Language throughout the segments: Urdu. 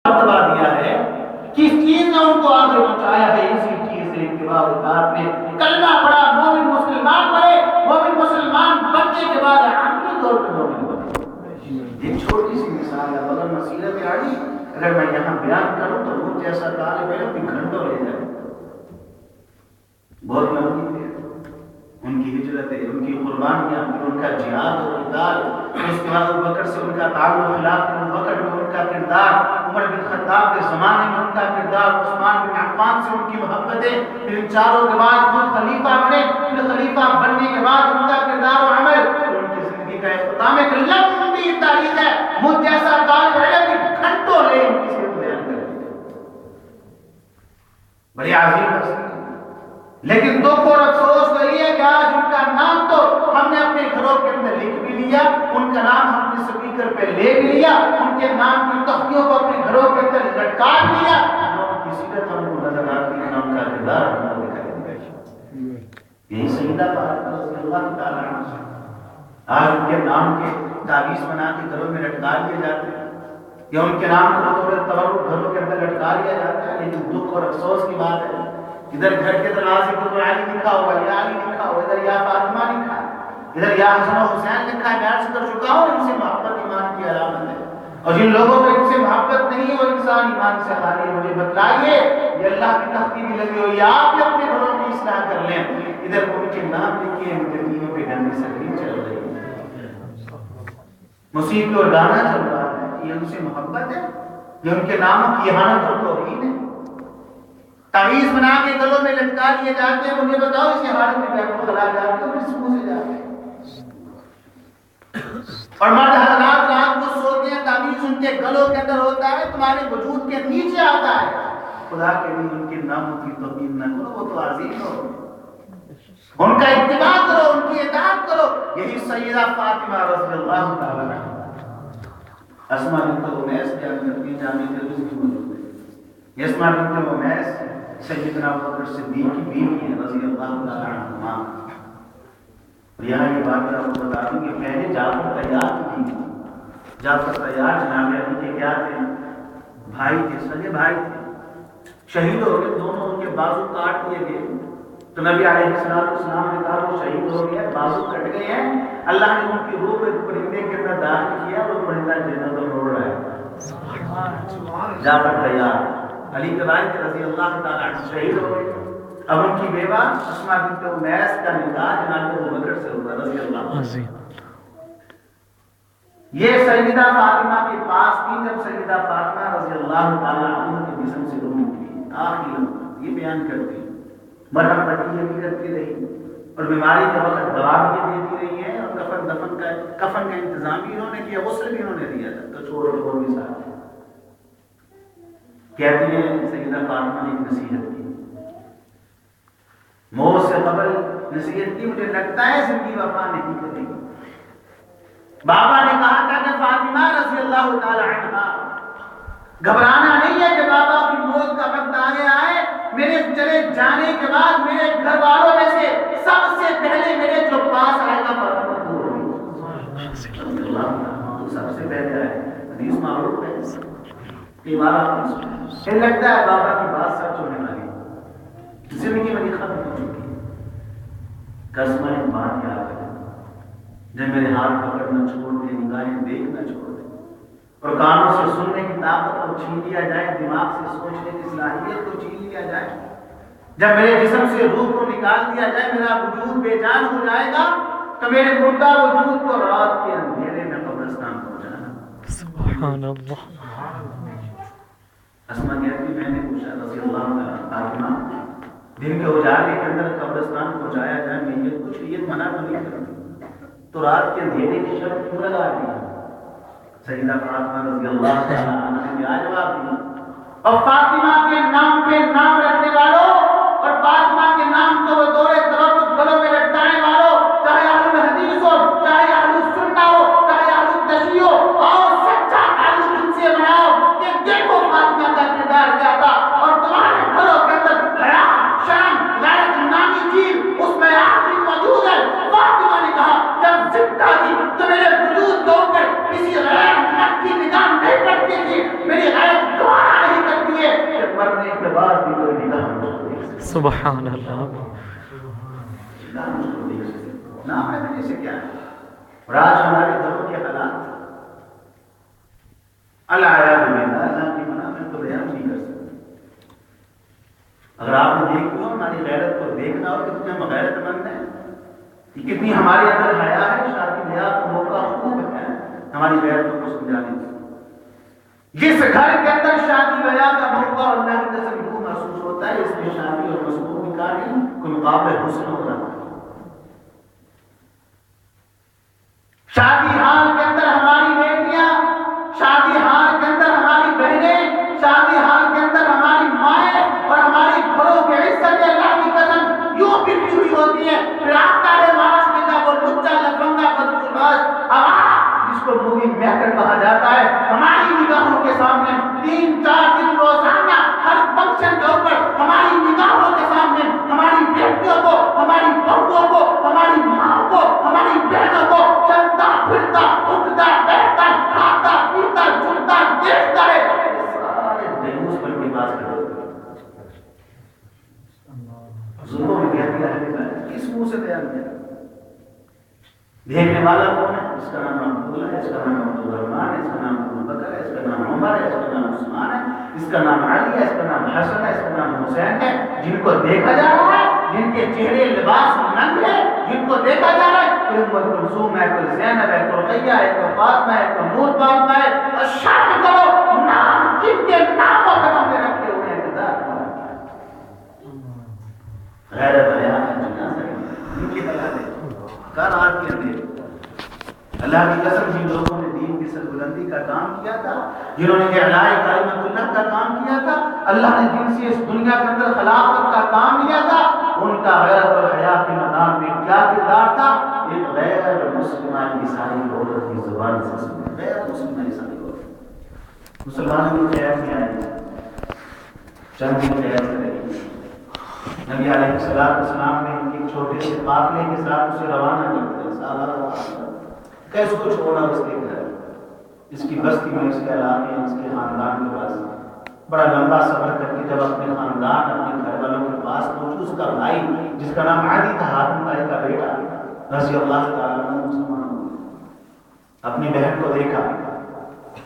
مرتبہ دیا ہے، کس چیز نے ان کو آگے پہنچایا ہے؟ اسی چیز سے اتباع و اطاعت نے کلمہ پڑھا، مومن مسلمان بنے، مومن مسلمان بننے کے بعد عملی طور پر مومن بنے۔ یہ چھوٹی سی مثال ہے، مگر مسیرت عالی اگر میں یہاں بیان کروں تو مجھ جیسا طالب علم بھی گھنٹوں لے جائے۔ بہت لمبی تھی ان کی ہجرتیں، ان کی قربانیاں، ان کا جہاد و قتال، اس کے بعد ابوبکر سے ان کا تعلق، خلافت ابوبکر میں ان کا کردار، عمر بن خطاب کے زمانے میں ان کا کردار، عثمان بن عفان سے ان کی محبتیں، پھر ان چاروں کے بعد خود خلیفہ بنے، پھر خلیفہ بننے کے بعد ان کا کردار و عمل، پھر ان کی زندگی کا اختتام، ایک لمبی تاریخ ہے۔ مجھ جیسا طالب علم بھی گھنٹوں لے ان کی سیرت بیان کرے، بڑی عظیم ہستی۔ لیکن دکھ اور افسوس وہی ہے کہ آج ان کا نام تو ہم نے اپنے گھروں کے اندر لکھ بھی لیا، ان کا نام ہم نے اسپیکر پہ لے بھی لیا، ان کے نام کی تختیوں کو اپنے گھروں کے اندر لٹکا بھی لیا، نہ ان کی سیرت ہم کو نظر آتی ہے، نہ ان کا کردار ہم کو دکھائی دیتا۔ یہی سیدہ فاطمہ رضی اللہ تعالیٰ عنہ، آج ان کے نام کے تعویذ بنا کے گھروں میں لٹکا لیے جاتے ہیں، یا ان کے نام کو بطور تبرک گھروں کے اندر لٹکا لیا جاتا ہے۔ لیکن دکھ اور افسوس کی بات ہے، ادھر گھر کے دروازے پر علی لکھا ہوا، یا علی لکھا ہوا، ادھر یا فاطمہ لکھا ہے، ادھر یا حسن و حسین لکھا ہے۔ میں عرض کر چکا ہوں ان سے محبت ایمان کی علامت ہے، اور جن لوگوں کو ان سے محبت نہیں ہے وہ انسان ایمان سے خالی ہے۔ مجھے بتلائیے، یہ اللہ کی تختی بھی لگی ہوئی ہے، آپ بھی اپنے گھروں کی اصلاح کر لیں۔ ادھر ان کے نام لکھے ہیں، مجھے پہ گندی سکرین چل رہی ہے، موسیقی اور گانا چل رہا ہے، یہ ان سے محبت ہے؟ یہ ان کے ناموں کی اہانت اور توہین ہے؟ تعویذ بنا کے گلوں میں لٹکا لیے جاتے ہیں، مجھے بتاؤ اسی حالت میں بیت الخلا جاتے ہو، کس منہ سے جاتے ہیں؟ اور مرد حضرات رات کو سوتے ہیں، تعویذ ان کے گلوں کے اندر ہوتا ہے، تمہارے وجود کے نیچے آتا ہے۔ خدا کے لیے ان کے ناموں کی توہین نہ کرو، وہ تو عظیم ہو، ان کا اتباع کرو، ان کی اطاعت کرو۔ یہی سیدہ فاطمہ رضی اللہ تعالیٰ عنہا، اسماء بنت امیس کے اندر جامع ترمذی کی موجود ہے۔ اسماء بنت امیس سیدنا ابوبکر صدیق کی بیوی ہے رضی اللہ تعالیٰ عنہما۔ یہاں یہ بات آپ کو بتا دوں کہ پہلے جعفر طیار کی تھی، جعفر طیار جناب علی کے کیا تھے؟ بھائی تھے، سگے بھائی تھے، شہید ہو گئے، دونوں ان کے بازو کاٹ دیے گئے۔ تو نبی علیہ السلام نے کہا وہ شہید ہو گیا، بازو کٹ گئے ہیں، اللہ نے ان کی روح ایک پرندے کے اندر داخل کیا، وہ پرندہ جنت میں اڑ رہا ہے۔ جعفر طیار علی کے بھائی کے رضی اللہ تعالیٰ عنہ شہید ہو گئے۔ اب ان کی بیوہ اسماء بنت امیس کا نکاح جناب ابوبکر سے ہوا رضی اللہ عنہ۔ یہ سیدہ فاطمہ کے پاس تھی جب سیدہ فاطمہ رضی اللہ تعالیٰ عنہ کے جسم سے روح نکلی، آخری لمحہ یہ بیان کرتی، مرہم پٹی یہ بھی کرتی رہی، اور بیماری کے وقت دوا بھی یہ دیتی رہی ہے، اور کفن کا انتظام بھی انہوں نے کیا، غسل بھی انہوں نے دیا تھا، تو چھوڑو تو وہ بھی ساتھ ہے۔ کہتی ہیں سیدہ فاطمہ نے ایک نصیحت کی، موت سے قبل نصیحت کی، مجھے لگتا ہے زندگی وفا نہیں کرے گی۔ بابا نے کہا تھا کہ فاطمہ رضی اللہ تعالی عنہا، گھبرانا نہیں ہے کہ بابا کی موت کا وقت آگے آئے، میرے چلے جانے کے بعد میرے گھر والوں میں سے سب سے پہلے میرے جو پاس آئے گا فاطمہ ہوگی، سب سے پہلے آئے۔ حدیث معروف ہے، پھر لگتا ہے بابا کی بات سچ ہونے والی، زندگی میری ختم ہو چکی، قسم ایک بات یاد ہے، جب میرے ہاتھ پکڑنا چھوڑ دے، نگاہیں دیکھنا چھوڑ دے، اور کانوں سے سننے کی طاقت کو چھین لیا جائے، دماغ سے سوچنے کی صلاحیت کو چھین لیا جائے، جب میرے جسم سے روح کو نکال دیا جائے، میرا وجود بے جان ہو جائے گا، تو میرے مردہ وجود کو رات کے اندھیرے میں قبرستان پہنچانا۔ سبحان اللہ۔ اسماء کہتی میں نے پوچھا رضی اللہ عنہ، دن کے اجالے کے اندر قبرستان پہنچایا جائے، میں یہ کچھ نیت منع تو نہیں کروں، تو رات کے اندھیرے کی شرط کیوں لگا دی؟ سیدہ فاطمہ رضی اللہ عنہ نے کیا جواب دیا؟ اور فاطمہ کے نام پہ نام رکھنے والوں، اور فاطمہ کے نام کو بطور تبرک گلوں میں لٹکانے والوں، چاہے اہل حدیث ہو، چاہے اہل سنت ہو، چاہے اہل تشیع ہو، اور سچا تعلق ان سے بناؤ کہ دیکھو فاطمہ کا کردار کیا تھا، اور تمہارے گھروں کے اندر حیا، شرم، غیرت نامی چیز اس میں آخری موجود ہے۔ فاطمہ نے کہا جب زندہ تھی تو میرے وجود کے اوپر کسی غیر مرد کی نگاہ نہیں پڑتی تھی، میری غیرت گواہ سبحان اللہ. نام رکھنے سے کیا ہے؟ اور آج ہمارے گھروں کے حالات اللہ کی منع میں تو بیان نہیں کر سکتے. اگر آپ نے دیکھ لو ہماری غیرت کو دیکھنا ہو کتنے ہم غیرت مند ہیں، کتنی ہمارے اندر حیا ہے. شادی بیاہ کا موقع خوب ہے ہماری غیرتوں کو سمجھانے سے. جس گھر کے اندر شادی بیاہ کا موقع اللہ کی قسم کو محسوس ہوتا ہے، اس میں شادی اور مسکون کا نہیں کوئی مقابلہ حسن ہو رہا ہے. شادی ہال کے اندر ہماری بیٹیاں، شادی ہال کے اندر ہماری بہنیں، شادی ہال کے اندر ہماری مائیں اور ہماری گھروں کی عزت اللہ کی قسم یوں بکھری ہوئی ہوتی ہے. پھر آپ کا معاش میں کا وہ لچا لفنگا بدتراش آوارہ جس کو مووی میکر کہا جاتا ہے، ہماری نگاہوں کے سامنے 3-4 دن روزانہ ہر فنکشن کے اوپر ہماری نگاہوں کے سامنے ہماری بیٹیوں کو، ہماری بہوؤں کو، ہماری ماں کو، ہماری بہنوں کو چلتا پھرتا اٹھتا بیٹھتا کھاتا پیتا جھوٹتا دیکھتا ہے. سارے بیوس پر کی بات کرو ظلموں میں کہتی ہے کس منہ سے بیان کیا؟ دیکھنے والا کون ہے؟ اس کا نام عبداللہ ہے، اس کا نام عبد الرحمن ہے، اس کا نام ابو بکر ہے، اس کا نام عمر ہے، اس کا نام عثمان ہے، اس کا نام علی ہے، اس کا نام حسن ہے، اس کا نام حسین ہے. جن کو دیکھا جا رہا ہے، جن کے چہرے لباس ننگ ہے، جن کو دیکھا جا رہا ہے، کوئی ام کلثوم ہے، کوئی زینب ہے، کوئی رقیہ ہے، کوئی فاطمہ ہے، کوئی نور فاطمہ ہے. اور شرم کرو نام جن کے ناموں پر ہم نے رکھے ہوئے ہیں غیر بیان جنازہ ان کی حالت کر آج کے اندر اللہ کی قسم جن لوگوں نے دین کی سربلندی کا کام کیا تھا، جنہوں نے اعلاء کلمت اللہ کا کام کیا تھا، اللہ نے جن سے اس دنیا کے اندر خلافت کا کام لیا تھا، ان کا غیرت اور حیا کے میدان میں کیا کردار تھا؟ ایک غیر مسلمہ عیسائی عورت کی زبان سے سنے. غیر مسلمہ عیسائی عورت مسلمانوں کو خیر نہیں آئی، چند دن خیر سے رہی. نبی علیہ السلام نے ان کے چھوٹے سے قافلے کے ساتھ اسے روانہ کرتے ہیں. کیسے کو چھوڑا اس کے گھر، اس کی بستی میں، اس کے علاقے، اس کے خاندان کے پاس بڑا لمبا سفر کر کے جب اپنے خاندان اپنے گھر والوں کے پاس پہنچے، اس کا بھائی جس کا نام عادی تھا، ہارون بھائی کا بیٹا رضی اللہ تعالیٰ عنہ مسلمان ہوئے. اپنی بہن کو دیکھا،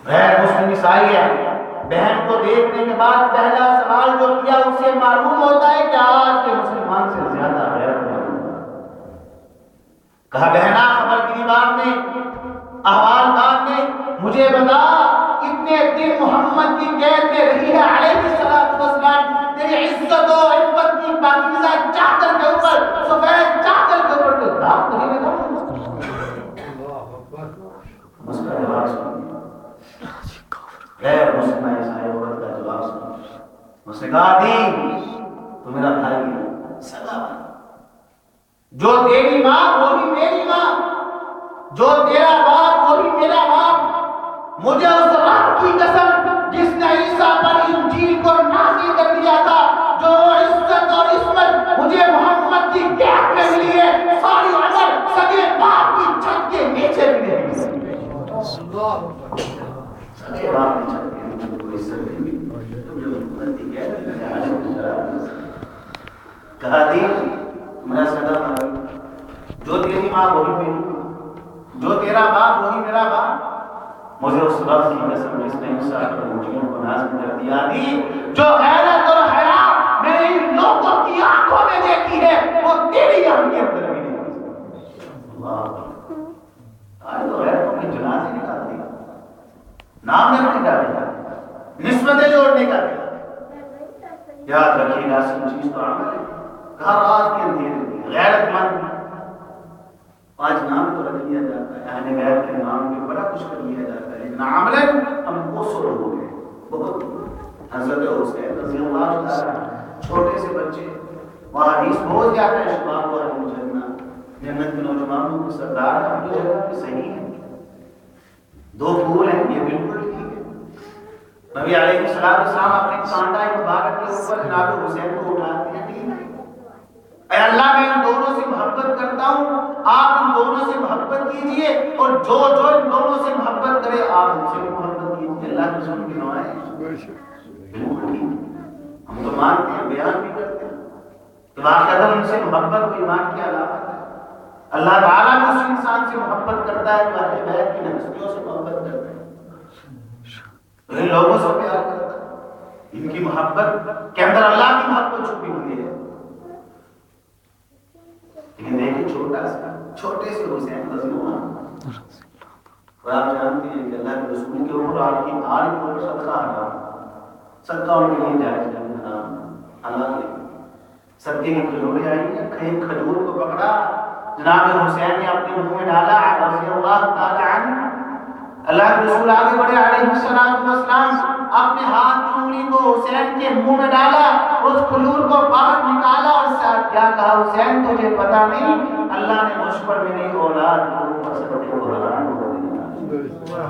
غیر مسلم عیسائی ہے. بہن کو دیکھنے کے بعد پہلا سوال جو کیا اسے معلوم ہوتا ہے کہ آج کے مسلمان سے زیادہ غیر کہا بہنا خبر گیری بات نے احوال بات نے مجھے بتا اتنے دن محمد کی قید میں رہی ہے علیہ السلام، تیری عزت و عفت کی پاکیزہ چادر کے اوپر، سفید چادر کے اوپر تو داغ نہیں لگا. اس کا جواب سن غیر مسلم عیسائی عورت کا جواب سن. اس نے کہا دی تو میرا بھائی ہے، سگا بھائی، جو تیری ماں وہی میری ماں، جو تیرا باپ وہی میرا باپ. مجھے اس رب کی قسم جس نے عیسیٰ پر انجیل کو نازل کر دیا تھا، جو عزت اور عصمت مجھے محمد کی قید میں ملی ہے، ساری عمر سگے باپ کی چھت کے نیچے بھی نہیں ملی. سگے باپ کی چھت کے نیچے کوئی عزت نہیں ملی. کہا دی میرا سگا بھائی، جو تیری ماں وہی میری، جو تیرا باپ وہی میرا باپ. مجھے اس وقت کی قسم جس نے عیسیٰ پر انجیل کو نازل کر دیا دی، جو غیرت اور حیا میں نے ان لوگوں کی آنکھوں میں دیکھی ہے وہ تیری آنکھ کے اندر بھی نہیں. اللہ آج تو غیرتوں کی جنازے نکال دیا، نام رکھنے کا دیا، نسبتیں جوڑنے کا دیا. یاد رکھیے گا سب چیز تو عمل ہے. ہر رات کے اندھیرے غیرت مند آج نام تو رکھ لیا جاتا ہے، اہل بیت کے نام پہ بڑا کچھ کر لیا جاتا ہے، لیکن عملاً ہم قصور ہو گئے. بہت حضرت حسین رضی اللہ عنہ چھوٹے سے بچے، وہ حدیث بہت جاتا ہے شباب اور جنت، جنت کے نوجوانوں کے سردار ہیں، جو جگہ پہ صحیح ہے. 2 پھول ہیں، یہ بالکل ٹھیک ہے. نبی علیہ السلام اپنے کانٹا مبارک کے اوپر جناب حسین کو اٹھاتے ہیں. اے اللہ میں ان دونوں سے محبت کرتا ہوں، آپ ان دونوں سے محبت کیجئے، اور جو جو ان دونوں سے محبت کرے آپ ان سے بھی محبت کیجئے. اللہ کے رسول کی دعائیں ہم تو مانتے ہیں، بیان بھی کرتے ہیں. کہ واقعہ ان سے محبت و ایمان کی علامت ہے. اللہ تعالیٰ بھی اس انسان سے محبت کرتا ہے جو اہل بیت کی ہستیوں سے محبت کرتا ہے، ان لوگوں سے پیار کرتا ہے. ان کی محبت کے اندر اللہ کی محبت چھپی ہوئی ہے. لیکن دیکھیں چھوٹے سے حسین رضی اللہ عنہ، اور آپ جانتے ہیں کہ اللہ کے رسول کے اوپر آپ کی آل کے اوپر صدقہ حرام، صدقہ ان کے لیے جائز نہیں، حرام حلال. صدقے کی کھجوریں آئی ہیں، ایک کھجور کو پکڑا جناب حسین نے اپنے منہ میں ڈالا رضی اللہ تعالی عنہ. اللہ کے رسول آگے بڑھے علیہ السلام، اپنے ہاتھ کی انگلی کو حسین کے منہ میں ڈالا، اس کھجور کو باہر نکالا اور ساتھ کیا کہا، حسین تجھے پتا نہیں اللہ نے مجھ پر میری اولاد کو صدقے کو حرام کر دیا.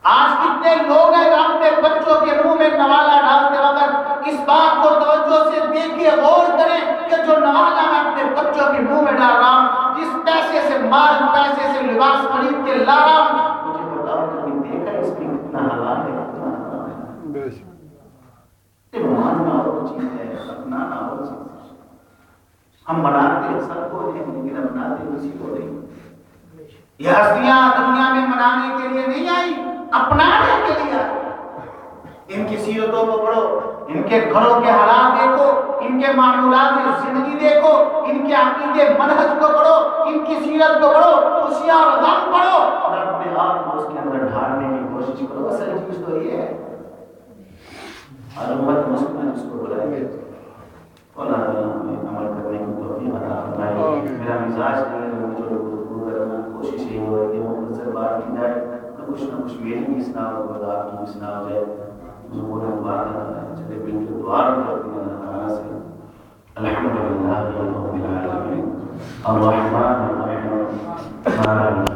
آج کتنے لوگ ہیں جو اپنے بچوں کے منہ میں نوالا ڈالتے وقت اس بات کو توجہ سے دیکھیں، غور کریں کہ جو نوالا میں اپنے بچوں کے منہ میں ڈال رہا ہوں، جس پیسے سے مال پیسے سے لباس خرید کے لا رہا ہوں، مجھے بتاؤ کبھی دیکھا اس میں کتنا حلال ہے کتنا حرام ہے. یہ ماننا اور چیز ہے، اپنانا اور چیز ہے. ہم مناتے سب کو ہیں لیکن اپناتے کسی کو نہیں. یہ ہستیاں دنیا میں منانے کے لیے نہیں آئی، اپنانے کے لیے آئی. ان کی سیرتوں کو پڑھو، ان کے گھروں کے حالات دیکھو، ان کے معمولات زندگی دیکھو، ان کے عقیدے منہج کو پڑھو، ان کی سیرت کو پڑھو، خوشیاں اور غم پڑھو اور اپنے آپ کو اس کے اندر ڈھالنے کی کوشش کرو. اصل چیز تو یہ ہے. اور امت مسلمہ اس کو بلائے اللہ ہمیں عمل کرنے کی توفیق عطا فرمائے. میرا مزاج جو کوشش یہی ہو کہ مختصر بات کی جائے تو کچھ نہ کچھ میری بھی اصلاح ہو اور آپ کی بھی اصلاح ہو جائے. ضرور بات چلے مل کے دعا کرتے ہیں اللہ تعالیٰ سے. الحمدللہ رب العالمین الرحمن الرحیم